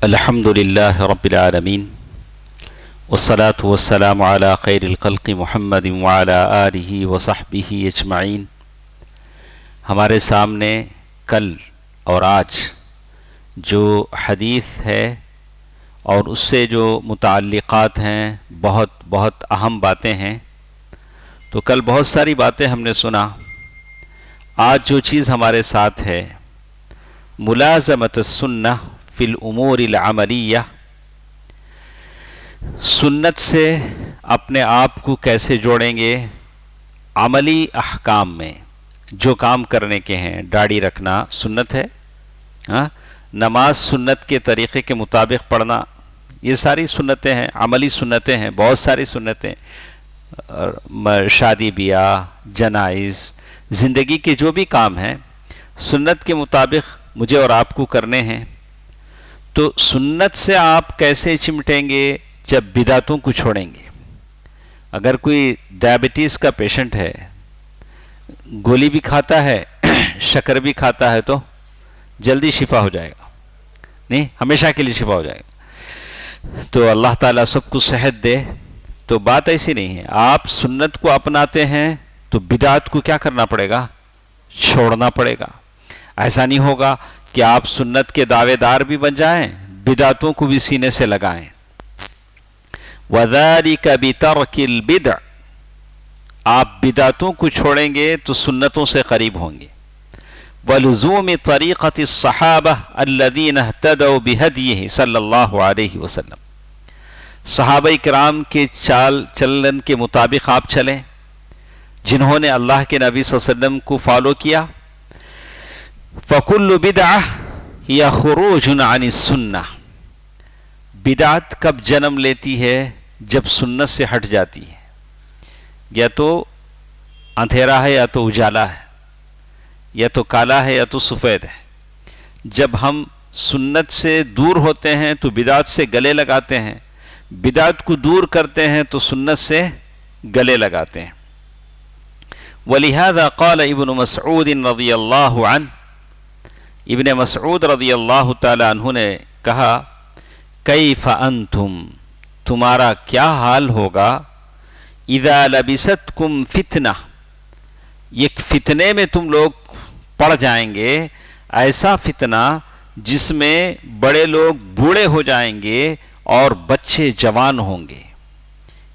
الحمد للہ رب العالمین والصلاة والسلام علی خیر الخلق محمد وعلی آلہ وصحبہ اجمعین۔ ہمارے سامنے کل اور آج جو حدیث ہے اور اس سے جو متعلقات ہیں بہت اہم باتیں ہیں۔ تو کل بہت ساری باتیں ہم نے سنا، آج جو چیز ہمارے ساتھ ہے ملازمت السنہ فی الامور العملیہ، سنت سے اپنے آپ کو کیسے جوڑیں گے عملی احکام میں۔ جو کام کرنے کے ہیں، داڑھی رکھنا سنت ہے، نماز سنت کے طریقے کے مطابق پڑھنا، یہ ساری سنتیں ہیں، عملی سنتیں ہیں، بہت ساری سنتیں، شادی بیاہ، جنائز، زندگی کے جو بھی کام ہیں سنت کے مطابق مجھے اور آپ کو کرنے ہیں۔ تو سنت سے آپ کیسے چمٹیں گے جب بدعتوں کو چھوڑیں گے؟ اگر کوئی ڈائبٹیز کا پیشنٹ ہے، گولی بھی کھاتا ہے شکر بھی کھاتا ہے، تو جلدی شفا ہو جائے گا؟ نہیں، ہمیشہ کے لیے شفا ہو جائے گا؟ تو اللہ تعالیٰ سب کو صحت دے۔ تو بات ایسی نہیں ہے، آپ سنت کو اپناتے ہیں تو بدعت کو کیا کرنا پڑے گا؟ چھوڑنا پڑے گا۔ ایسا نہیں ہوگا کہ آپ سنت کے دعوے دار بھی بن جائیں، بدعتوں کو بھی سینے سے لگائیں۔ وَذَلِكَ بِتَرْكِ الْبِدْعِ، آپ بدعتوں کو چھوڑیں گے تو سنتوں سے قریب ہوں گے۔ وَلُزُومِ طَرِيقَةِ الصَّحَابَةِ الَّذِينَ اهْتَدَوْا بِهَدْيِهِ صلی اللہ علیہ وسلم، صحابہ کرام کے چال چلن کے مطابق آپ چلیں، جنہوں نے اللہ کے نبی صلی اللہ علیہ وسلم کو فالو کیا۔ فَكُلُّ بِدْعَةٍ هِيَ خُرُوجٌ عَنِ السُّنَّةِ، بدعت کب جنم لیتی ہے؟ جب سنت سے ہٹ جاتی ہے، یا تو اندھیرا ہے یا تو اجالا ہے، یا تو کالا ہے یا تو سفید ہے۔ جب ہم سنت سے دور ہوتے ہیں تو بدعت سے گلے لگاتے ہیں، بدعت کو دور کرتے ہیں تو سنت سے گلے لگاتے ہیں۔ وَلِهَذَا قَالَ ابن مسعود رضی اللہ عنہ، ابن مسعود رضی اللہ تعالی عنہ نے کہا، کیف انتم، تمہارا کیا حال ہوگا، اذا لبستکم فتنہ، ایک فتنے میں تم لوگ پڑ جائیں گے، ایسا فتنہ جس میں بڑے لوگ بوڑھے ہو جائیں گے اور بچے جوان ہوں گے۔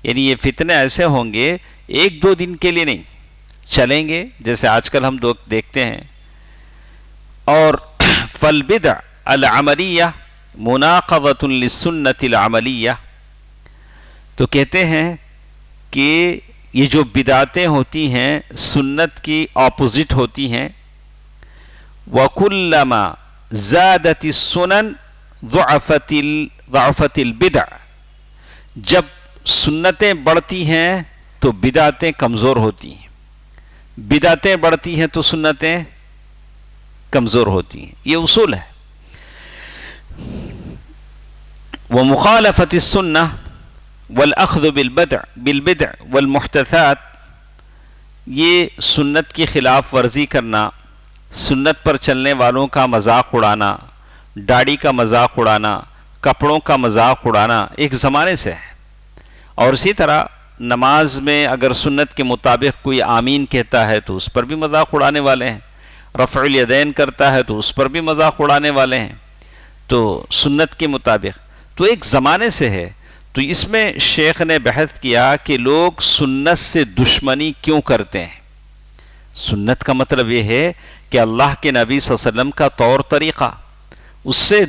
یعنی یہ فتنے ایسے ہوں گے ایک دو دن کے لیے نہیں، چلیں گے، جیسے آج کل ہم دیکھتے ہیں۔ اور فالبدع العملیہ مناقضۃ للسنت العملیہ، تو کہتے ہیں کہ یہ جو بدعتیں ہوتی ہیں سنت کی اپوزٹ ہوتی ہیں۔ وَكُلَّمَا زَادَتِ السُّنَنُ ضَعَفَتِ الْبِدْعُ، جب سنتیں بڑھتی ہیں تو بدعتیں کمزور ہوتی ہیں، بدعتیں بڑھتی ہیں تو سنتیں کمزور ہوتی ہیں، یہ اصول ہے۔ وَمُخَالَفَةِ السُّنَّةِ وَالْأَخْذُ بِالْبِدْعِ وَالْمُحْدَثَاتِ، یہ سنت کی خلاف ورزی کرنا، سنت پر چلنے والوں کا مذاق اڑانا، داڑھی کا مذاق اڑانا، کپڑوں کا مذاق اڑانا ایک زمانے سے ہے۔ اور اسی طرح نماز میں اگر سنت کے مطابق کوئی آمین کہتا ہے تو اس پر بھی مذاق اڑانے والے ہیں، رفع الیدین کرتا ہے تو اس پر بھی مذاق اڑانے والے ہیں۔ تو سنت کے مطابق تو ایک زمانے سے ہے۔ تو اس میں شیخ نے بحث کیا کہ لوگ سنت سے دشمنی کیوں کرتے ہیں۔ سنت کا مطلب یہ ہے کہ اللہ کے نبی صلی اللہ علیہ وسلم کا طور طریقہ، اس سے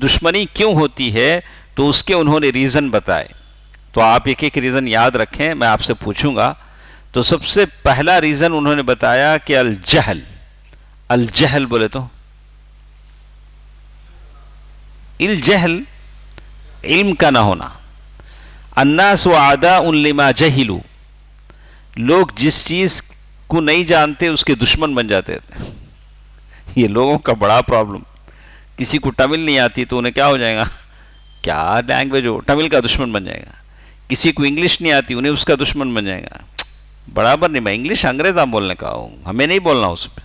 دشمنی کیوں ہوتی ہے، تو اس کے انہوں نے ریزن بتائے۔ تو آپ ایک ایک ریزن یاد رکھیں، میں آپ سے پوچھوں گا۔ تو سب سے پہلا ریزن انہوں نے بتایا کہ الجہل، الجہل بولے تو الجہل علم کا نہ ہونا۔ الناس اعداء لما جہلوا، لوگ جس چیز کو نہیں جانتے اس کے دشمن بن جاتے ہیں۔ یہ لوگوں کا بڑا پرابلم۔ کسی کو تمل نہیں آتی تو انہیں کیا ہو جائے گا، کیا لینگویج ہو، تمل کا دشمن بن جائے گا۔ کسی کو انگلش نہیں آتی، انہیں اس کا دشمن بن جائے گا۔ برابر نہیں، میں انگلش انگریزاں بولنے کا ہوں، ہمیں نہیں بولنا اس پہ۔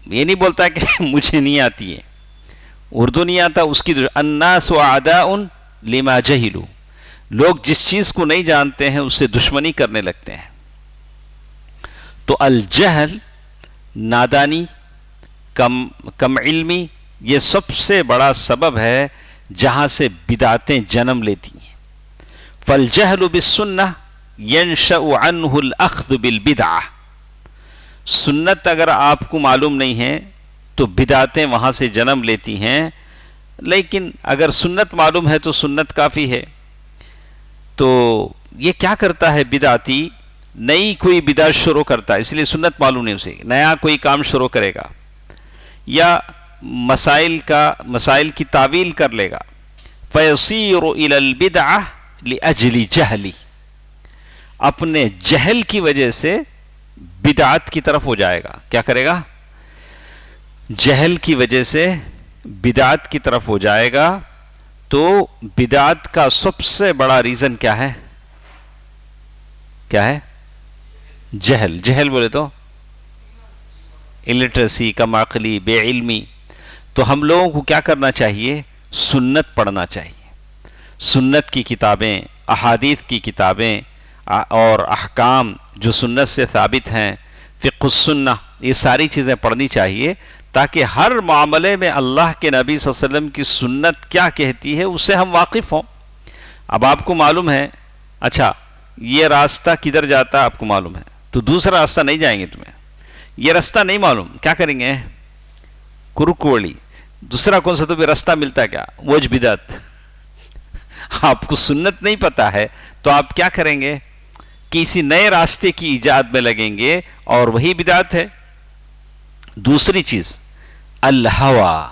یہ نہیں بولتا کہ مجھے نہیں آتی ہے، اردو نہیں آتا اس کی الناس اعداء لما جہلوا، لوگ جس چیز کو نہیں جانتے ہیں اس سے دشمنی کرنے لگتے ہیں. تو الجہل، نادانی، کم علمی، یہ سب سے بڑا سبب ہے جہاں سے بدعتیں جنم لیتی ہیں. فالجہل بالسنہ ینشأ عنہ الاخذ بالبدعہ، سنت اگر آپ کو معلوم نہیں ہے تو بدعتیں وہاں سے جنم لیتی ہیں. لیکن اگر سنت معلوم ہے تو سنت کافی ہے. تو یہ کیا کرتا ہے بدعتی؟ نئی کوئی بدعت شروع کرتا ہے، اس لیے سنت معلوم نہیں اسے، نیا کوئی کام شروع کرے گا یا مسائل کی تعویل کر لے گا. فیصیر الی البدعہ لاجل جہلی، اپنے جہل کی وجہ سے بدعت کی طرف ہو جائے گا. کیا کرے گا؟ جہل کی وجہ سے بدعت کی طرف ہو جائے گا. تو بدعت کا سب سے بڑا ریزن کیا ہے؟ کیا ہے؟ جہل. جہل بولے تو الٹریسی، کم عقلی، بے علمی. تو ہم لوگوں کو کیا کرنا چاہیے؟ سنت پڑھنا چاہیے. سنت کی کتابیں، احادیث کی کتابیں اور احکام جو سنت سے ثابت ہیں، فقہ السنہ، یہ ساری چیزیں پڑھنی چاہیے تاکہ ہر معاملے میں اللہ کے نبی صلی اللہ علیہ وسلم کی سنت کیا کہتی ہے اس سے ہم واقف ہوں. اب آپ کو معلوم ہے، اچھا یہ راستہ کدھر جاتا ہے آپ کو معلوم ہے، تو دوسرا راستہ نہیں جائیں گے. تمہیں یہ راستہ نہیں معلوم، کیا کریں گے؟ کرکوڑی. دوسرا کون سا تو بھی راستہ ملتا ہے کیا؟ وج بدعت. آپ کو سنت نہیں پتا ہے تو آپ کیا کریں گے؟ کسی نئے راستے کی ایجاد میں لگیں گے اور وہی بدعت ہے. دوسری چیز الہوا.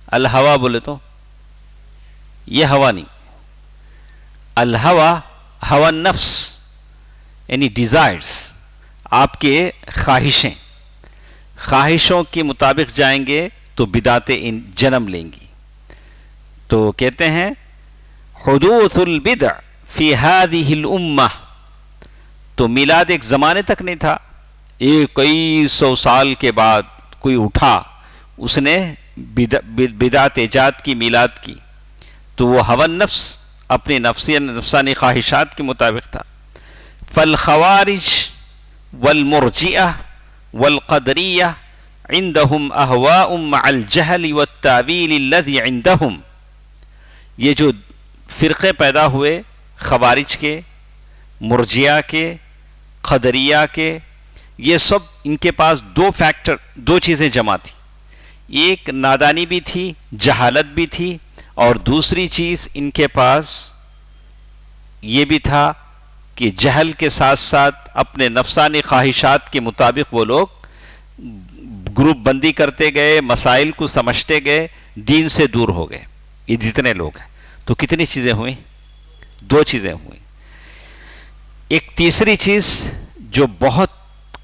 الہوا بولے تو یہ ہوا نہیں، الہوا ہوا نفس، یعنی ڈیزائرز، آپ کے خواہشوں کے مطابق جائیں گے تو بدعتیں جنم لیں گی. تو کہتے ہیں حدوث البدع فی هذه الامہ، تو میلاد ایک زمانے تک نہیں تھا، کئی سو سال کے بعد کوئی اٹھا، اس نے بدعت ایجاد کی، میلاد کی. تو وہ ہوا نفس، اپنی نفسانی خواہشات کے مطابق تھا. فالخوارج والمرجئہ والقدریہ عندهم اہواء مع الجہل والتاویل الذی عندهم، یہ جو فرقے پیدا ہوئے خوارج کے، مرجئہ کے، قدریہ کے، یہ سب ان کے پاس دو چیزیں جمع تھی. ایک نادانی بھی تھی، جہالت بھی تھی، اور دوسری چیز ان کے پاس یہ بھی تھا کہ جہل کے ساتھ ساتھ اپنے نفسانی خواہشات کے مطابق وہ لوگ گروپ بندی کرتے گئے، مسائل کو سمجھتے گئے، دین سے دور ہو گئے. یہ جتنے لوگ ہیں تو کتنی چیزیں ہوئیں؟ دو چیزیں ہوئیں. ایک تیسری چیز جو بہت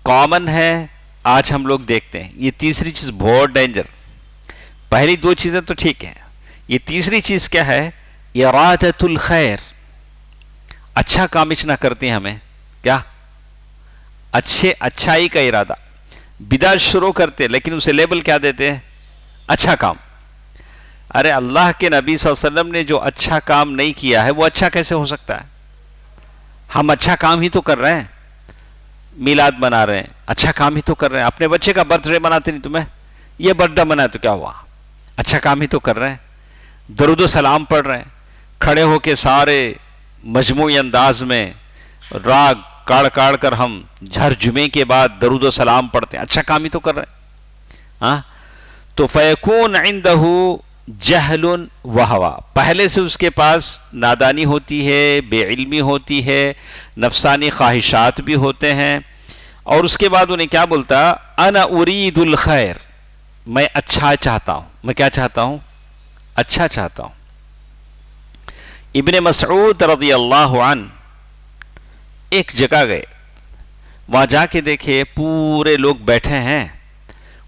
کامن ہے آج ہم لوگ دیکھتے ہیں، یہ تیسری چیز بہت ڈینجر. پہلی دو چیزیں تو ٹھیک ہیں، یہ تیسری چیز کیا ہے؟ ارادۃ الخیر. اچھا کام نہ کرتے ہیں ہمیں، کیا اچھائی کا ارادہ. بدعت شروع کرتے لیکن اسے لیبل کیا دیتے ہیں؟ اچھا کام. ارے اللہ کے نبی صلی اللہ علیہ وسلم نے جو اچھا کام نہیں کیا ہے وہ اچھا کیسے ہو سکتا ہے؟ ہم اچھا کام ہی تو کر رہے ہیں، میلاد منا رہے ہیں، اچھا کام ہی تو کر رہے ہیں. اپنے بچے کا برتھ ڈے مناتے نہیں، تمہیں یہ برتھ ڈے منایا تو کیا ہوا؟ اچھا کام ہی تو کر رہے ہیں. درود و سلام پڑھ رہے ہیں، کھڑے ہو کے سارے مجموعی انداز میں راگ کاڑ کر ہم ہر جمعے کے بعد درود و سلام پڑھتے ہیں، اچھا کام ہی تو کر رہے ہیں. ہاں تو فیکون عندہ جہل وہوا، پہلے سے اس کے پاس نادانی ہوتی ہے، بے علمی ہوتی ہے، نفسانی خواہشات بھی ہوتے ہیں. اور اس کے بعد انہیں کیا بولتا؟ انا ارید الخیر، میں اچھا چاہتا ہوں. میں کیا چاہتا ہوں؟ اچھا چاہتا ہوں. ابن مسعود رضی اللہ عنہ ایک جگہ گئے، وہاں جا کے دیکھے پورے لوگ بیٹھے ہیں.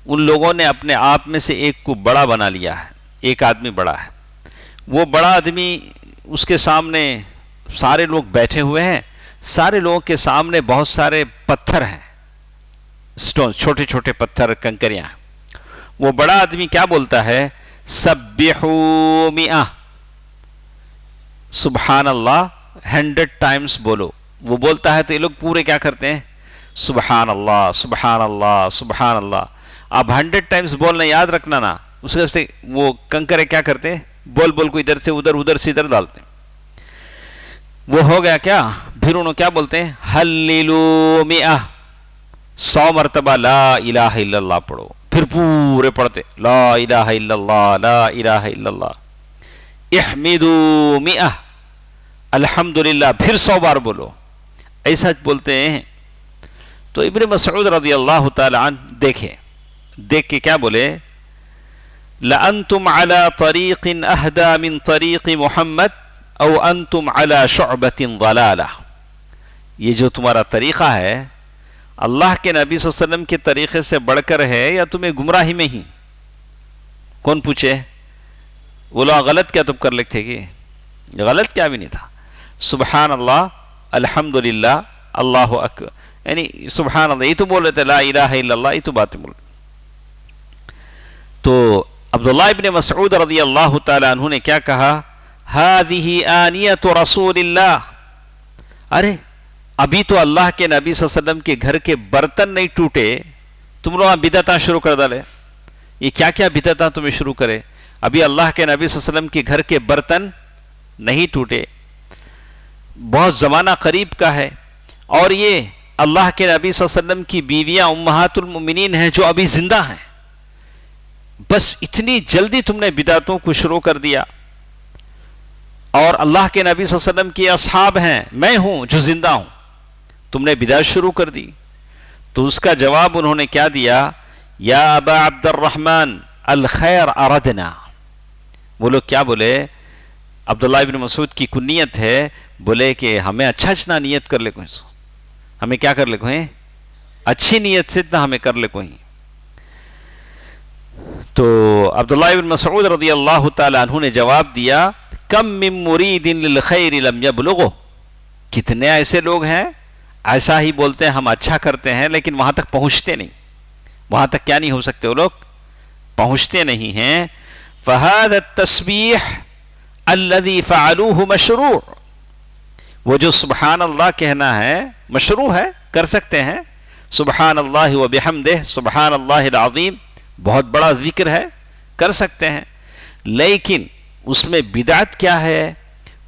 ان لوگوں نے اپنے آپ میں سے ایک کو بڑا بنا لیا ہے، ایک آدمی بڑا ہے. وہ بڑا آدمی، اس کے سامنے سارے لوگ بیٹھے ہوئے ہیں، سارے لوگوں کے سامنے بہت سارے پتھر ہیں، سٹون، چھوٹے چھوٹے پتھر، کنکریاں ہیں. وہ بڑا آدمی کیا بولتا ہے؟ سبحو مئہ، سبحان اللہ 100 ٹائمز بولو. وہ بولتا ہے تو یہ لوگ پورے کیا کرتے ہیں؟ سبحان اللہ سبحان اللہ سبحان اللہ. اب 100 ٹائمز بولنا یاد رکھنا نا، اس وجہ سے وہ کنکرے کیا کرتے ہیں؟ بول بول کو ادھر سے ادھر، ادھر سے ادھر ڈالتے ہیں. وہ ہو گیا کیا؟ پھر انہوں کیا بولتے ہیں؟ ہلیلو مئہ، 100 مرتبہ لا الہ الا اللہ پڑھو. پھر پورے پڑھتے لا الہ الا اللہ لا الہ الا اللہ. احمدو مئہ، الحمدللہ پھر 100 بار بولو. ایسا بولتے ہیں. تو ابن مسعود رضی اللہ تعالی عنہ دیکھ کے کیا بولے؟ لَأَنْتُمْ عَلَى طَرِيقٍ أَهْدَى مِنْ طَرِيقِ مُحَمَّدٍ أَوْ أَنْتُمْ عَلَى شُعْبَةٍ ضَلَالَةٍ. یہ جو تمہارا طریقہ ہے اللہ کے نبی صلی اللہ علیہ وسلم کے طریقے سے بڑھ کر ہے یا تمہیں گمراہی میں ہی؟ کون پوچھے؟ وہ لوگ غلط کیا تم کر لکھتے کہ غلط کیا بھی نہیں تھا. سبحان اللہ الحمدللہ اللہ اکبر، یعنی سبحان اللہ یہ تو بول رہے تھے، لا الہ الا اللہ یہ تو باتیں بول رہے. تو عبداللہ ابن مسعود رضی اللہ تعالی عنہ نے کیا کہا؟ هذه آنیت رسول اللہ. ارے ابھی تو اللہ کے نبی صلی اللہ علیہ وسلم کے گھر کے برتن نہیں ٹوٹے، تم لوگ بدعتاں شروع کر ڈالے. یہ کیا کیا بدعتاں تمہیں شروع کرے؟ ابھی اللہ کے نبی صلی اللہ علیہ وسلم کے گھر کے برتن نہیں ٹوٹے. بہت زمانہ قریب کا ہے، اور یہ اللہ کے نبی صلی اللہ علیہ وسلم کی بیویاں امہات المؤمنین ہیں جو ابھی زندہ ہیں. بس اتنی جلدی تم نے بدعتوں کو شروع کر دیا. اور اللہ کے نبی صلی اللہ علیہ وسلم کی اصحاب ہیں، میں ہوں جو زندہ ہوں، تم نے بدعت شروع کر دی. تو اس کا جواب انہوں نے کیا دیا؟ یا ابا عبد الرحمن الخیر اردنا. وہ لوگ کیا بولے؟ عبداللہ ابن مسعود کی کنیت ہے، بولے کہ ہمیں اچھا نیت کر لے کوئی، ہمیں کیا کر لے کوئی اچھی نیت سے اتنا ہمیں کر لے کوئی. تو عبداللہ ابن مسعود رضی اللہ تعالی عنہ نے جواب دیا، کم من مرید للخیر لم یبلغہ. کتنے ایسے لوگ ہیں ایسا ہی بولتے ہیں ہم اچھا کرتے ہیں لیکن وہاں تک پہنچتے نہیں. وہاں تک کیا نہیں ہو سکتے؟ وہ لوگ پہنچتے نہیں ہیں. فہذا التسبیح الذی فعلوہ مشروع. وہ جو سبحان اللہ کہنا ہے مشروع ہے، کر سکتے ہیں. سبحان اللہ و بحمدہ سبحان اللہ العظیم بہت بڑا ذکر ہے، کر سکتے ہیں. لیکن اس میں بدعت کیا ہے؟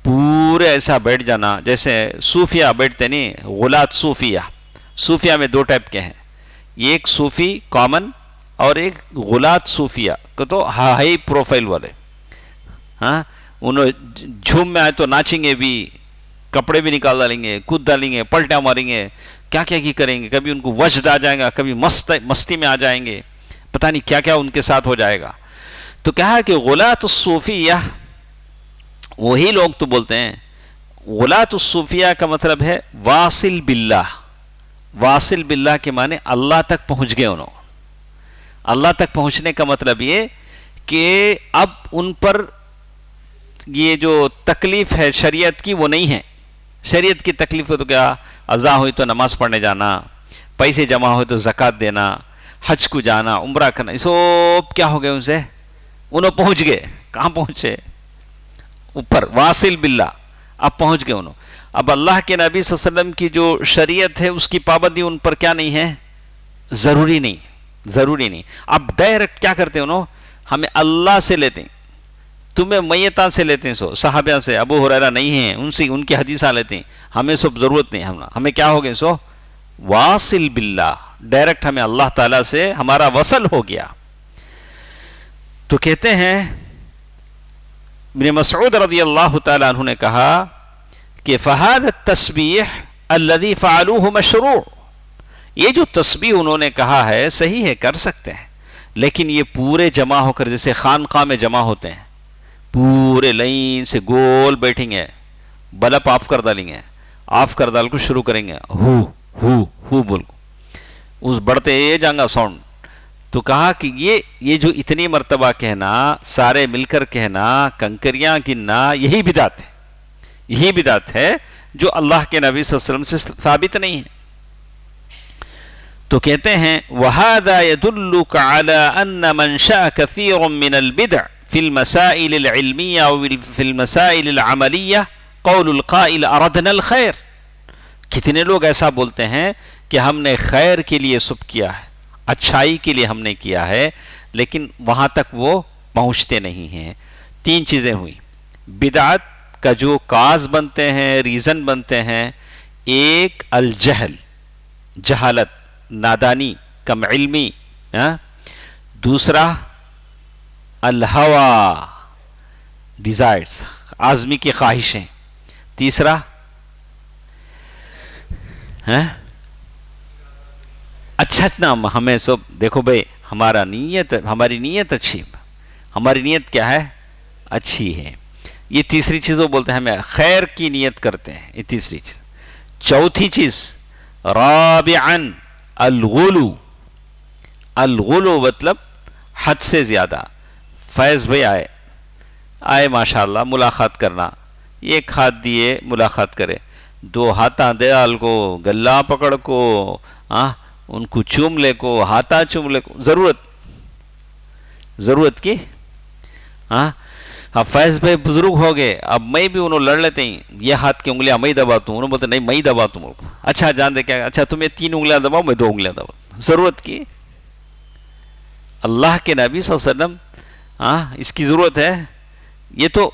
پورے ایسا بیٹھ جانا جیسے صوفیہ بیٹھتے نہیں، غلات صوفیہ. صوفیہ میں 2 ٹائپ کے ہیں، ایک صوفی کامن اور ایک غلات صوفیہ کو تو ہائی پروفائل والے. ہاں انہوں جھوم میں آئے تو ناچیں گے بھی، کپڑے بھی نکال ڈالیں گے، کود ڈالیں گے، پلٹیاں ماریں گے، کیا کیا کی کریں گے. کبھی ان کو وجد آ جائے گا، کبھی مستی میں آ جائیں گے، پتہ نہیں کیا کیا ان کے ساتھ ہو جائے گا. تو کہا کہ غلات الصوفیہ وہی لوگ تو بولتے ہیں. غلات الصوفیہ کا مطلب ہے واصل باللہ. واصل باللہ کے معنی اللہ تک پہنچ گئے. انہوں اللہ تک پہنچنے کا مطلب یہ کہ اب ان پر یہ جو تکلیف ہے شریعت کی وہ نہیں ہے. شریعت کی تکلیف ہو تو کیا؟ اذا ہوئی تو نماز پڑھنے جانا، پیسے جمع ہوئے تو زکوٰۃ دینا، حج کو جانا، عمرہ کرنا، سب کیا ہو گئے ان سے؟ انہوں پہنچ گئے. کہاں پہنچے؟ اوپر واصل باللہ اب پہنچ گئے انہوں. اب اللہ کے نبی صلی اللہ علیہ وسلم کی جو شریعت ہے اس کی پابندی ان پر کیا نہیں ہے؟ ضروری نہیں. اب ڈائریکٹ کیا کرتے ہیں انہوں؟ ہمیں اللہ سے لیتے ہیں، تمہیں میتاں سے لیتے ہیں، سو صحابہ سے، ابو ہریرہ نہیں ہیں ان سے، ان کی حدیثاں لیتے ہیں، ہمیں سب ضرورت نہیں. ہمیں کیا ہو گئے؟ سو واصل باللہ، ڈائریکٹ ہمیں اللہ تعالیٰ سے ہمارا وصل ہو گیا. تو کہتے ہیں ابن مسعود رضی اللہ تعالیٰ عنہ نے کہا کہ فہذا التسبیح الذی فعلوہ مشروع. یہ جو تسبیح انہوں نے کہا ہے صحیح ہے، کر سکتے ہیں، لیکن یہ پورے جمع ہو کر جیسے خانقاہ میں جمع ہوتے ہیں، پورے لائن سے گول بیٹھیں گے، بلب آف کر ڈالیں گے، آف کر ڈال کو شروع کریں گے، ہو بول کو اس بڑھتے جائیں گا ساؤنڈ. تو کہا کہ یہ جو اتنی مرتبہ کہنا، سارے مل کر کہنا، کنکریاں گننا، یہی بدعت ہے جو اللہ کے نبی صلی اللہ علیہ وسلم سے ثابت نہیں ہے. تو کہتے ہیں وَهَذَا يَدُلُّكَ عَلَىٰ أَنَّ مَنْشَأَ كَثِيرٌ مِّنَ الْبِدْعِ فِي الْمَسَائِلِ الْعِلْمِيَّةِ أو فِي الْمَسَائِلِ الْعَمَلِيَّةِ قَوْلُ الْقَائِلِ أَرَدْنَا الْخَيْرَ. کتنے لوگ ایسا بولتے ہیں کہ ہم نے خیر کے لیے سب کیا ہے، اچھائی کے لیے ہم نے کیا ہے، لیکن وہاں تک وہ پہنچتے نہیں ہیں. تین چیزیں ہوئی. بدعت کا جو کاز بنتے ہیں، ریزن بنتے ہیں، ایک الجہل، جہالت، نادانی، کم علمی. دوسرا الہوا، ڈیزائرز، آزمی کی خواہشیں. تیسرا اچھا نام ہمیں سب دیکھو بھائی ہماری نیت اچھی، ہماری نیت کیا ہے؟ اچھی ہے. یہ تیسری چیز وہ بولتے ہیں ہمیں خیر کی نیت کرتے ہیں، یہ تیسری چیز. چوتھی چیز رابعا الغلو. الغلو مطلب حد سے زیادہ. فیض بھائی آئے ماشاءاللہ ملاقات کرنا، ایک ہاتھ دیے ملاقات کرے، دو ہاتھاں دیال کو، گلا پکڑ کو، ان کو چوم لے کو، ہاتھا چوم لے کو، ضرورت کی. اب فیض بھائی بزرگ ہو گئے، اب میں بھی انہوں لڑ لیتے ہیں، یہ ہاتھ کی انگلیاں میں دباتا ہوں، انہوں بولتے نہیں میں دباتا ہوں. اچھا جان دے کیا، اچھا تمہیں 3 انگلیاں دباؤ، میں 2 انگلیاں دباؤ. ضرورت کی. اللہ کے نبی صلی اللہ علیہ وسلم اس کی ضرورت ہے. یہ تو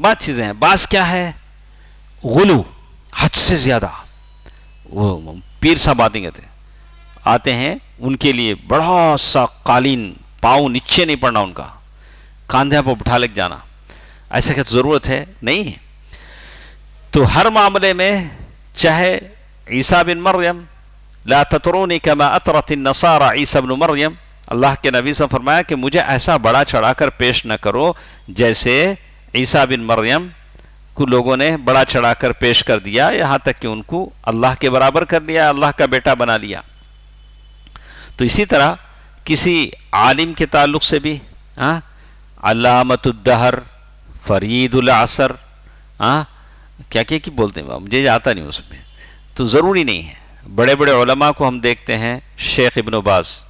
بات چیزیں ہیں. بعض کیا ہے؟ غلو، حد سے زیادہ. وہ پیر صاحب آتے ہیں ان کے لیے بڑا سا قالین، پاؤں نیچے نہیں پڑنا ان کا، کاندھے پر بٹھا لے جانا. ایسا کہ ضرورت ہے نہیں ہے. تو ہر معاملے میں چاہے عیسیٰ بن مریم، لا تطرونی کما اطرت النصارى عیسیٰ بن مریم، اللہ کے نبی سے فرمایا کہ مجھے ایسا بڑا چڑھا کر پیش نہ کرو جیسے عیسیٰ بن مریم کو لوگوں نے بڑا چڑھا کر پیش کر دیا، یہاں تک کہ ان کو اللہ کے برابر کر لیا، اللہ کا بیٹا بنا لیا. تو اسی طرح کسی عالم کے تعلق سے بھی علامت الدہر، فرید العصر، کیا بولتے ہیں مجھے آتا نہیں اس میں، تو ضروری نہیں ہے. بڑے بڑے علماء کو ہم دیکھتے ہیں، شیخ ابن باز،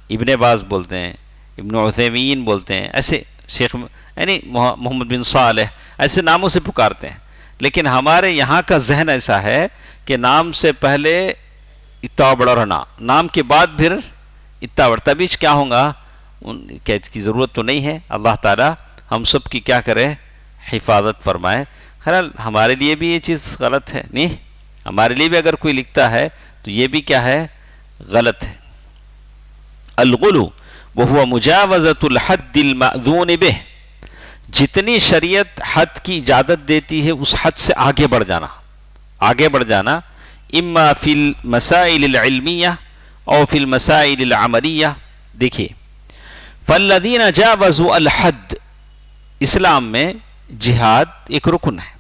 ابن باز بولتے ہیں، ابن عثیمین بولتے ہیں، ایسے شیخ یعنی محمد بن صالح، ایسے ناموں سے پکارتے ہیں. لیکن ہمارے یہاں کا ذہن ایسا ہے کہ نام سے پہلے اتنا بڑا رہنا، نام کے بعد پھر اتنا بڑا، تبھی کیا ہوگا؟ کہ اس کی ضرورت تو نہیں ہے. اللہ تعالی ہم سب کی کیا کرے؟ حفاظت فرمائے. خیال ہمارے لیے بھی یہ چیز غلط ہے نہیں، ہمارے لیے بھی اگر کوئی لکھتا ہے تو یہ بھی کیا ہے؟ غلط ہے. الغلو وہو مجاوزۃ الحد المأذون بہ، جتنی شریعت حد کی اجازت دیتی ہے اس حد سے آگے بڑھ جانا. اما فی المسائل العلمیہ او فی المسائل العملیہ. دیکھیے فالذین جاوزوا الحد، اسلام میں جہاد ایک رکن ہے،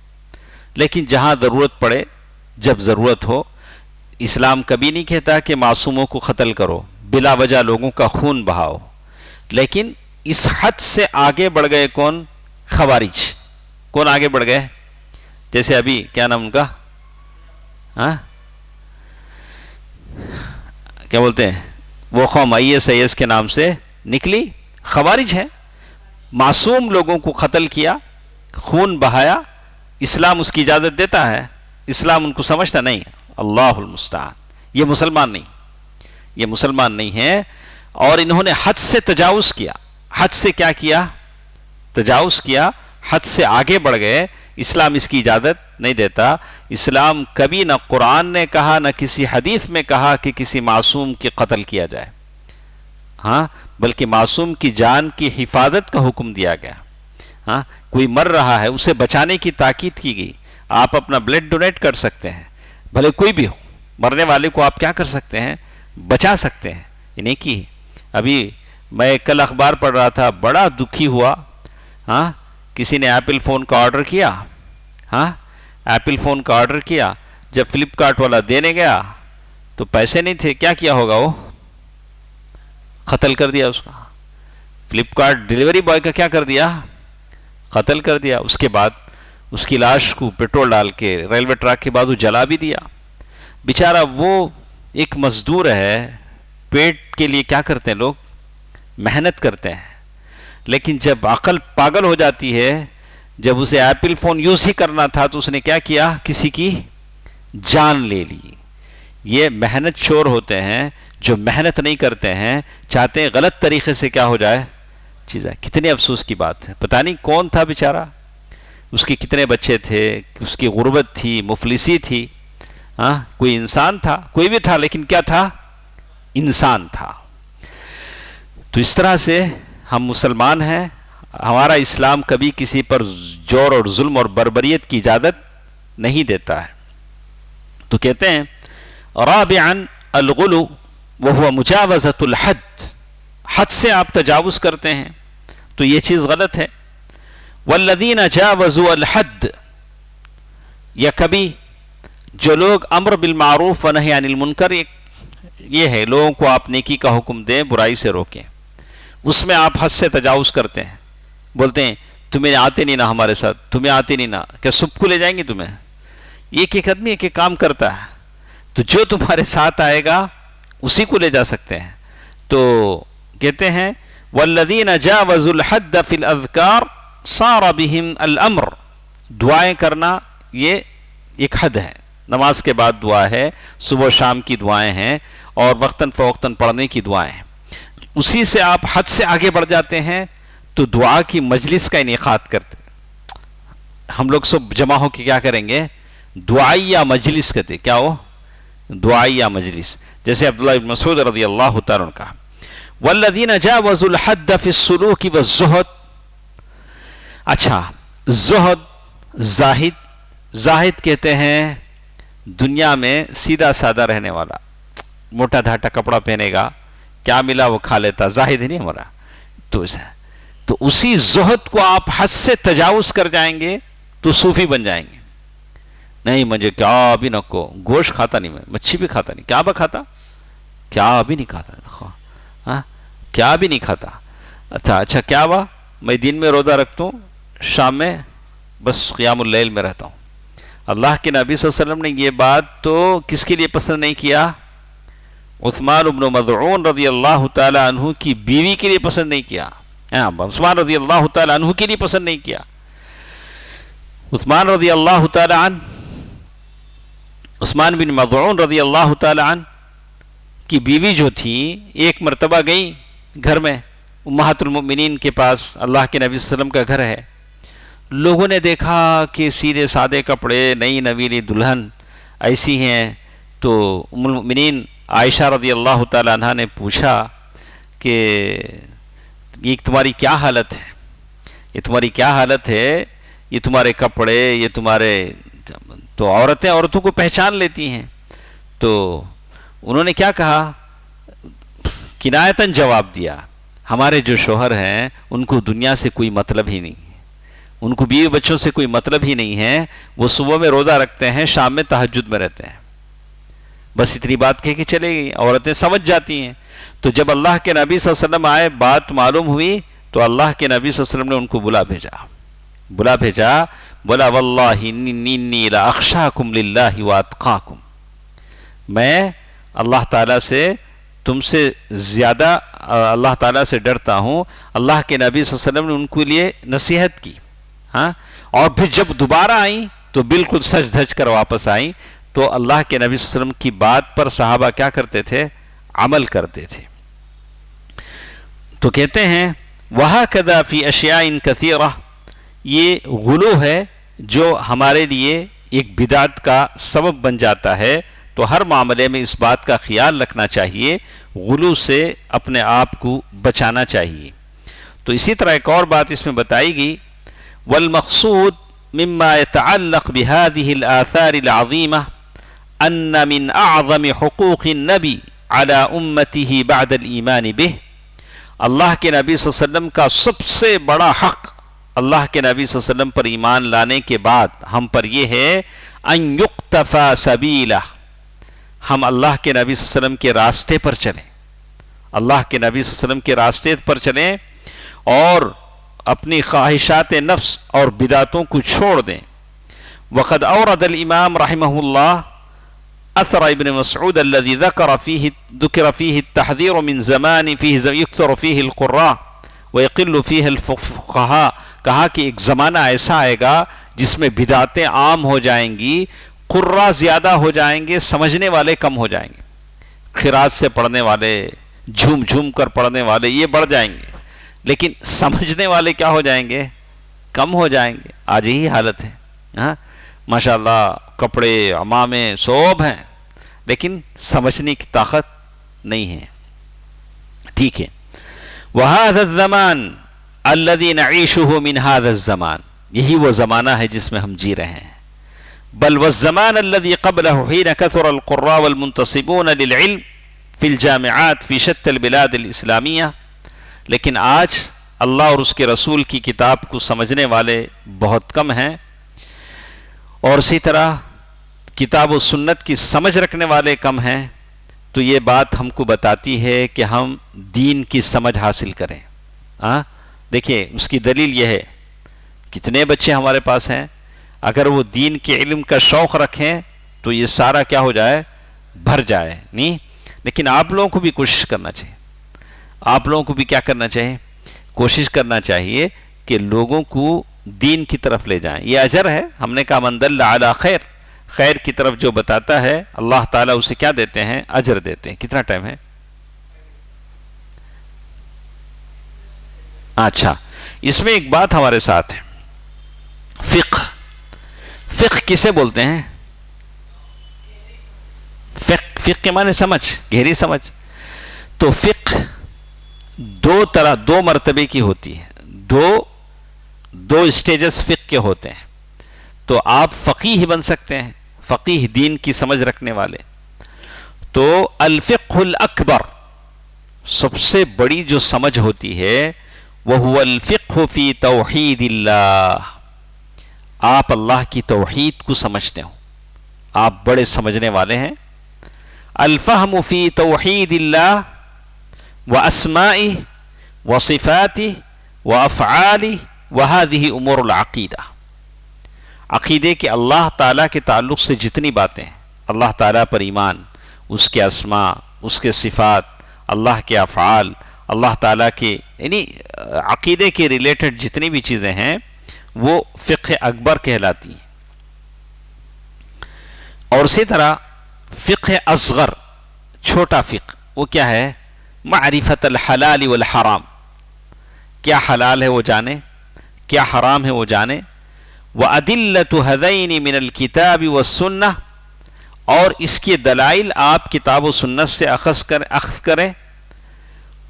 لیکن جہاں ضرورت پڑے، جب ضرورت ہو. اسلام کبھی نہیں کہتا کہ معصوموں کو قتل کرو، بلا وجہ لوگوں کا خون بہاؤ. لیکن اس حد سے آگے بڑھ گئے کون؟ خوارج. کون آگے بڑھ گئے؟ جیسے ابھی کیا نام ان کا، کیا بولتے ہیں وہ قوم IS کے نام سے نکلی، خوارج ہے. معصوم لوگوں کو قتل کیا، خون بہایا. اسلام اس کی اجازت دیتا ہے؟ اسلام ان کو سمجھتا نہیں. اللہ المستعان. یہ مسلمان نہیں ہے. اور انہوں نے حد سے تجاوز کیا. حد سے کیا کیا؟ تجاوز کیا، حد سے آگے بڑھ گئے. اسلام اس کی اجازت نہیں دیتا. اسلام کبھی نہ قرآن نے کہا نہ کسی حدیث میں کہا کہ کسی معصوم کی قتل کیا جائے، بلکہ معصوم کی جان کی حفاظت کا حکم دیا گیا. کوئی مر رہا ہے اسے بچانے کی تاکید کی گئی. آپ اپنا بلڈ ڈونیٹ کر سکتے ہیں، بھلے کوئی بھی ہو، مرنے والے کو آپ کیا کر سکتے ہیں؟ بچا سکتے ہیں. یہ نہیں کی. ابھی میں کل اخبار پڑھ رہا تھا، بڑا دکھی ہوا. کسی نے ایپل فون کا آرڈر کیا، ایپل فون کا آرڈر کیا، جب فلپکارٹ والا دینے گیا تو پیسے نہیں تھے. کیا کیا ہوگا؟ وہ قتل کر دیا اس کا. فلپکارٹ ڈیلیوری بوائے کا کیا کر دیا؟ قتل کر دیا. اس کے بعد اس کی لاش کو پیٹرول ڈال کے ریلوے ٹریک کے بعد وہ جلا بھی دیا. بیچارہ وہ ایک مزدور ہے، پیٹ کے لیے کیا کرتے ہیں لوگ؟ محنت کرتے ہیں، لیکن جب عقل پاگل ہو جاتی ہے، جب اسے ایپل فون یوز ہی کرنا تھا تو اس نے کیا کیا؟ کسی کی جان لے لی۔ یہ محنت چور ہوتے ہیں، جو محنت نہیں کرتے ہیں، چاہتے ہیں غلط طریقے سے کیا ہو جائے چیزیں۔ کتنے افسوس کی بات ہے، پتہ نہیں کون تھا بیچارہ، اس کے کتنے بچے تھے، اس کی غربت تھی، مفلسی تھی، ہاں کوئی انسان تھا، کوئی بھی تھا، لیکن کیا تھا؟ انسان تھا۔ تو اس طرح سے ہم مسلمان ہیں، ہمارا اسلام کبھی کسی پر جور اور ظلم اور بربریت کی اجازت نہیں دیتا ہے۔ تو کہتے ہیں رابعا الغلو وهو مجاوزۃ الحد، حد سے آپ تجاوز کرتے ہیں تو یہ چیز غلط ہے۔ والذین جاوزوا الحد، یا کبھی جو لوگ امر بالمعروف و نہی عن المنکر، یہ ہے لوگوں کو آپ نیکی کا حکم دیں، برائی سے روکیں، اس میں آپ حد سے تجاوز کرتے ہیں، بولتے ہیں تمہیں آتے نہیں نا ہمارے ساتھ، تمہیں آتے نہیں نا، کیا سب کو لے جائیں گے تمہیں؟ ایک آدمی ایک کام کرتا ہے، تو جو تمہارے ساتھ آئے گا اسی کو لے جا سکتے ہیں۔ تو کہتے ہیں والذین جاوزوا الحد فی الاذکار صار بهم الامر، دعائیں کرنا یہ ایک حد ہے، نماز کے بعد دعا ہے، صبح و شام کی دعائیں ہیں، اور وقتاً فوقتاً پڑھنے کی دعائیں ہیں، اسی سے آپ حد سے آگے بڑھ جاتے ہیں تو دعا کی مجلس کا انعقاد کرتے ہیں۔ ہم لوگ سب جمع ہو کے کیا کریں گے؟ دعائیہ مجلس کہتے، کیا ہو؟ دعائیہ مجلس، جیسے عبداللہ بن مسعود رضی اللہ تعالیٰ عنہ کہا والذین جاوزوا الحد فی السلوک والزہد۔ اچھا، زہد، زاہد کہتے ہیں دنیا میں سیدھا سادہ رہنے والا، موٹا دھاٹا کپڑا پہنے گا، کیا ملا وہ کھا لیتا، زاہد نہیں ہمارا۔ تو اسی زہد کو آپ حد سے تجاوز کر جائیں گے تو صوفی بن جائیں گے۔ نہیں مجھے کیا بھی نہ کو، گوشت کھاتا نہیں، میں مچھی بھی کھاتا نہیں، کیا کھاتا، کیا بھی نہیں کھاتا، ہاں کیا بھی نہیں کھاتا۔ اچھا کیا ہوا؟ میں دن میں روزہ رکھتا ہوں، شام میں بس قیام اللیل میں رہتا ہوں۔ اللہ کے نبی صلی اللہ علیہ وسلم نے یہ بات تو کس کے لیے پسند نہیں کیا؟ عثمان بن مظعون رضی اللہ تعالی عنہ کی بیوی کے لیے پسند نہیں کیا، عثمان رضی اللہ تعالی عنہ کے لیے پسند نہیں کیا۔ عثمان رضی اللہ تعالی عنہ، عثمان بن مظعون رضی اللہ تعالی عنہ کی بیوی جو تھی، ایک مرتبہ گئی گھر میں امہات المؤمنین کے پاس، اللہ کے نبی صلی اللہ علیہ وسلم کا گھر ہے، لوگوں نے دیکھا کہ سیدھے سادے کپڑے، نئی نویلی دلہن ایسی ہیں، تو ام المؤمنین عائشہ رضی اللہ تعالی عنہ نے پوچھا کہ یہ تمہاری کیا حالت ہے، یہ تمہاری کیا حالت ہے، یہ تمہارے کپڑے، یہ تمہارے، تو عورتوں کو پہچان لیتی ہیں۔ تو انہوں نے کیا کہا؟ کنایتاً جواب دیا، ہمارے جو شوہر ہیں ان کو دنیا سے کوئی مطلب ہی نہیں ہے، ان کو بیوی بچوں سے کوئی مطلب ہی نہیں ہے، وہ صبح میں روزہ رکھتے ہیں، شام میں تہجد میں رہتے ہیں، بس اتنی بات کہہ کے چلے گئی، عورتیں سمجھ جاتی ہیں۔ تو جب اللہ کے نبی صلی اللہ علیہ وسلم آئے، بات معلوم ہوئی، تو اللہ کے نبی صلی اللہ علیہ وسلم نے ان کو بلا بھیجا، بولا واللہ انی لاخشاکم للہ واتقاکم، میں اللہ تعالیٰ سے، تم سے زیادہ اللہ تعالیٰ سے ڈرتا ہوں۔ اللہ کے نبی صلی اللہ علیہ وسلم نے ان کے لیے نصیحت کی، ہاں، اور پھر جب دوبارہ آئیں تو بالکل سج دھج کر واپس آئیں۔ تو اللہ کے نبی صلی اللہ علیہ وسلم کی بات پر صحابہ کیا کرتے تھے؟ عمل کرتے تھے۔ تو کہتے ہیں وَهَكَذَا فِي أَشْيَاءٍ كَثِيرَةٍ، یہ غلو ہے جو ہمارے لیے ایک بدعت کا سبب بن جاتا ہے۔ تو ہر معاملے میں اس بات کا خیال رکھنا چاہیے، غلو سے اپنے آپ کو بچانا چاہیے۔ تو اسی طرح ایک اور بات اس میں بتائی گئی، والمقصود مما يتعلق بهذه الآثار العظيمة أن من أعظم حقوق النبي على أمته بعد الإيمان به، اللہ کے نبی صلی اللہ علیہ وسلم کا سب سے بڑا حق اللہ کے نبی صلی اللہ علیہ وسلم پر ایمان لانے کے بعد ہم پر یہ ہے، ان یقتفى سبیلہ، ہم اللہ کے نبی صلی اللہ علیہ وسلم کے راستے پر چلیں، اللہ کے نبی صلی اللہ علیہ وسلم کے راستے پر چلیں، اور اپنی خواہشات نفس اور بدعتوں کو چھوڑ دیں۔ وقد اورد الامام رحمہ اللہ أثر ابن مسعود الذي ذكر فيه التحذير من زمان فيه يكثر فيه القراء ويقل فيه الفقهاء. کہا کہ ایک زمانہ ایسا آئے گا جس میں بدعتیں عام ہو جائیں گی، قراء زیادہ ہو جائیں گے، سمجھنے والے کم ہو جائیں گے. قراءت سے پڑھنے والے، جھوم جھوم کر پڑھنے والے یہ بڑھ جائیں گے، لیکن سمجھنے والے کیا ہو جائیں گے؟ کم ہو جائیں گے. آج یہی حالت ہے. ہاں ماشاءاللہ کپڑے عمامے سب ہیں، لیکن سمجھنے کی طاقت نہیں ہے. ٹھیک ہے. وَهَذَا الزَّمَانِ الَّذِي نَعِيشُهُ مِنْ هَذَا الزَّمَانِ، یہی وہ زمانہ ہے جس میں ہم جی رہے ہیں. بل والزمان الذي قبله حين كثر القراء والمنتصبون للعلم في الجامعات في شتى البلاد الإسلامية. لیکن آج اللہ اور اس کے رسول کی کتاب کو سمجھنے والے بہت کم ہیں، اور اسی طرح کتاب و سنت کی سمجھ رکھنے والے کم ہیں. تو یہ بات ہم کو بتاتی ہے کہ ہم دین کی سمجھ حاصل کریں. دیکھیے اس کی دلیل یہ ہے، کتنے بچے ہمارے پاس ہیں، اگر وہ دین کے علم کا شوق رکھیں تو یہ سارا کیا ہو جائے؟ بھر جائے. نہیں، لیکن آپ لوگوں کو بھی کوشش کرنا چاہیے. آپ لوگوں کو بھی کیا کرنا چاہیے؟ کوشش کرنا چاہیے کہ لوگوں کو دین کی طرف لے جائیں. یہ اجر ہے. ہم نے کہا من دل علی خیر، خیر کی طرف جو بتاتا ہے اللہ تعالیٰ اسے کیا دیتے ہیں؟ اجر دیتے ہیں. کتنا ٹائم ہے؟ اچھا، اس میں ایک بات ہمارے ساتھ ہے. فقہ، فقہ کسے بولتے ہیں؟ فقہ کے معنی سمجھ، گہری سمجھ. تو فقہ دو مرتبے کی ہوتی ہے، دو اسٹیجز فقہ کے ہوتے ہیں. تو آپ فقیہ بن سکتے ہیں، فقیہ دین کی سمجھ رکھنے والے. تو الفقہ الاکبر، سب سے بڑی جو سمجھ ہوتی ہے وَهُوَ الْفِقْهُ فِي تَوْحِيدِ اللَّهِ، آپ اللہ کی توحید کو سمجھتے ہو، آپ بڑے سمجھنے والے ہیں. الفہم فی توحید اللہ واسمائہ وصفاتہ وافعالہ وہذہ امور العقیدہ. عقیدے کے اللہ تعالیٰ کے تعلق سے جتنی باتیں ہیں، اللہ تعالیٰ پر ایمان، اس کے اسماء، اس کے صفات، اللہ کے افعال، اللہ تعالیٰ کے یعنی عقیدے کے ریلیٹڈ جتنی بھی چیزیں ہیں وہ فقہ اکبر کہلاتی ہیں. اور اسی طرح فقہ اصغر، چھوٹا فقہ، وہ کیا ہے؟ معرفت الحلال والحرام، کیا حلال ہے وہ جانے، کیا حرام ہے وہ جانے. وَأَدِلَّةُ هَذَيْنِ مِنَ الْكِتَابِ وَالسُّنَّةِ، اور اس کے دلائل آپ کتاب و سنت سے اخذ کریں.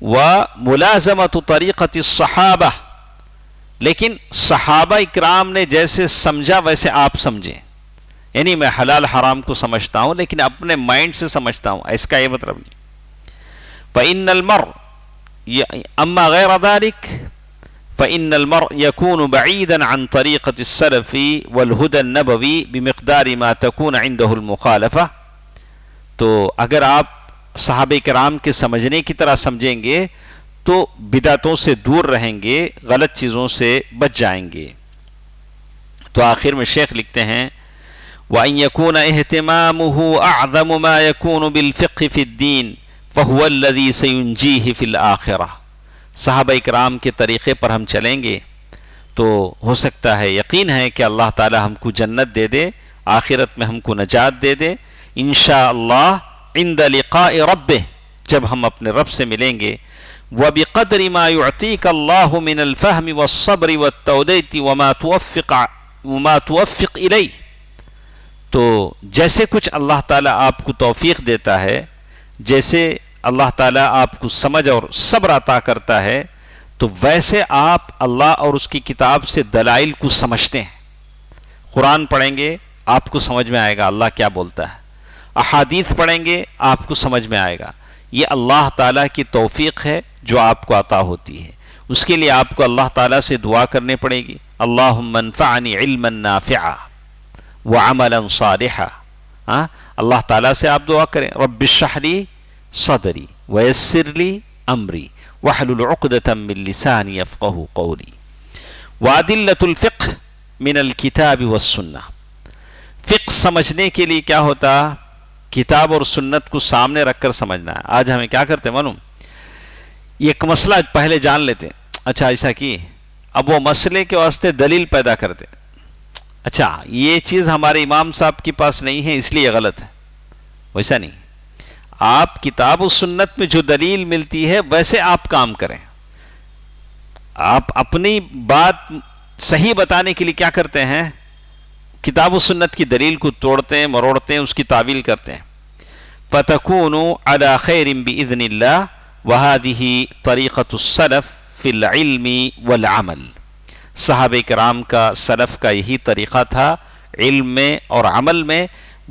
وَمُلَازَمَةُ طَرِيقَةِ الصَّحَابَةِ، لیکن صحابہ اکرام نے جیسے سمجھا ویسے آپ سمجھیں. یعنی میں حلال حرام کو سمجھتا ہوں لیکن اپنے مائنڈ سے سمجھتا ہوں، اس کا یہ مطلب نہیں. فَإِنَّ الْمَرْءَ أَمَّا غَيْرَ ذَلِكَ فَإِنَّ الْمَرْءَ يَكُونُ بَعِيدًا عَنْ طَرِيقَةِ السَّلَفِ وَالْهُدَى النَّبَوِي بِمِقْدَارِ مَا تَكُونَ عِنْدَهُ الْمُخَالَفَةِ. تو اگر آپ صحابہ کرام کے سمجھنے کی طرح سمجھیں گے تو بدعتوں سے دور رہیں گے، غلط چیزوں سے بچ جائیں گے. تو آخر میں شیخ لکھتے ہیں وَأَن يَكُونَ اهْتِمَامُهُ أَعْظَمُ مَا يَكُونُ بِالْفِقْهِ فِي الدِّينِ فَهُوَ الَّذِي سَيُنْجِيهِ فِي الْآخِرَةِ. صحابہ اکرام کے طریقے پر ہم چلیں گے تو ہو سکتا ہے، یقین ہے کہ اللہ تعالی ہم کو جنت دے دے، آخرت میں ہم کو نجات دے دے انشاءاللہ عند لقاء ربہ، جب ہم اپنے رب سے ملیں گے. وبقدر ما يعطيك الله من الفهم والصبر والتوديت وما توفق إليه، تو جیسے کچھ اللہ تعالیٰ آپ کو توفیق دیتا ہے، جیسے اللہ تعالیٰ آپ کو سمجھ اور صبر عطا کرتا ہے، تو ویسے آپ اللہ اور اس کی کتاب سے دلائل کو سمجھتے ہیں. قرآن پڑھیں گے آپ کو سمجھ میں آئے گا اللہ کیا بولتا ہے، احادیث پڑھیں گے آپ کو سمجھ میں آئے گا. یہ اللہ تعالیٰ کی توفیق ہے جو آپ کو عطا ہوتی ہے. اس کے لیے آپ کو اللہ تعالیٰ سے دعا کرنے پڑے گی، اللہم انفعنی علما نافعا وعملا صالحا. اللہ تعالیٰ سے آپ دعا کریں رب اشرح لی صدری ویسر لی امری واحلل عقدۃ من لسانی یفقہوا قولی. وادلۃ الفقہ من الکتاب والسنہ، فقہ سمجھنے کے لیے کیا ہوتا؟ کتاب اور سنت کو سامنے رکھ کر سمجھنا ہے. آج ہمیں کیا کرتے ہیں معلوم؟ ایک مسئلہ پہلے جان لیتے ہیں، اچھا ایسا کی، اب وہ مسئلے کے واسطے دلیل پیدا کرتے، اچھا یہ چیز ہمارے امام صاحب کے پاس نہیں ہے اس لیے غلط ہے. ویسا نہیں، آپ کتاب و سنت میں جو دلیل ملتی ہے ویسے آپ کام کریں. آپ اپنی بات صحیح بتانے کے لیے کیا کرتے ہیں؟ کتاب و سنت کی دلیل کو توڑتے ہیں، مروڑتے ہیں، اس کی تعویل کرتے ہیں. فَتَكُونُوا عَلَى خَيْرٍ بِإِذْنِ اللَّهِ وَهَذِهِ طَرِيقَةُ السَّلَفِ فِي الْعِلْمِ وَالْعَمَلِ. صحابہ کرام کا، سلف کا یہی طریقہ تھا علم میں اور عمل میں.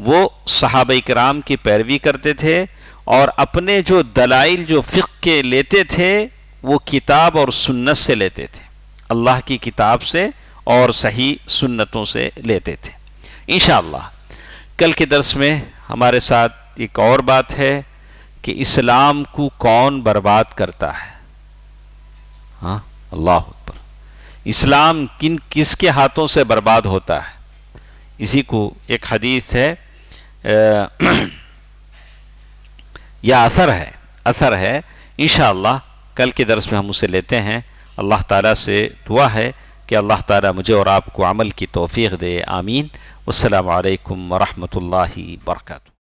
وہ صحابہ کرام کی پیروی کرتے تھے اور اپنے جو دلائل جو فقہ کے لیتے تھے وہ کتاب اور سنت سے لیتے تھے، اللہ کی کتاب سے اور صحیح سنتوں سے لیتے تھے. انشاءاللہ کل کے درس میں ہمارے ساتھ ایک اور بات ہے کہ اسلام کو کون برباد کرتا ہے. ہاں، اللہ اکبر. اسلام کس کے ہاتھوں سے برباد ہوتا ہے؟ اسی کو ایک حدیث ہے یا اثر ہے. انشاءاللہ کل کے درس میں ہم اسے لیتے ہیں. اللہ تعالیٰ سے دعا ہے کہ اللہ تعالیٰ مجھے اور آپ کو عمل کی توفیق دے. آمین. والسلام علیکم ورحمۃ اللہ وبرکاتہ.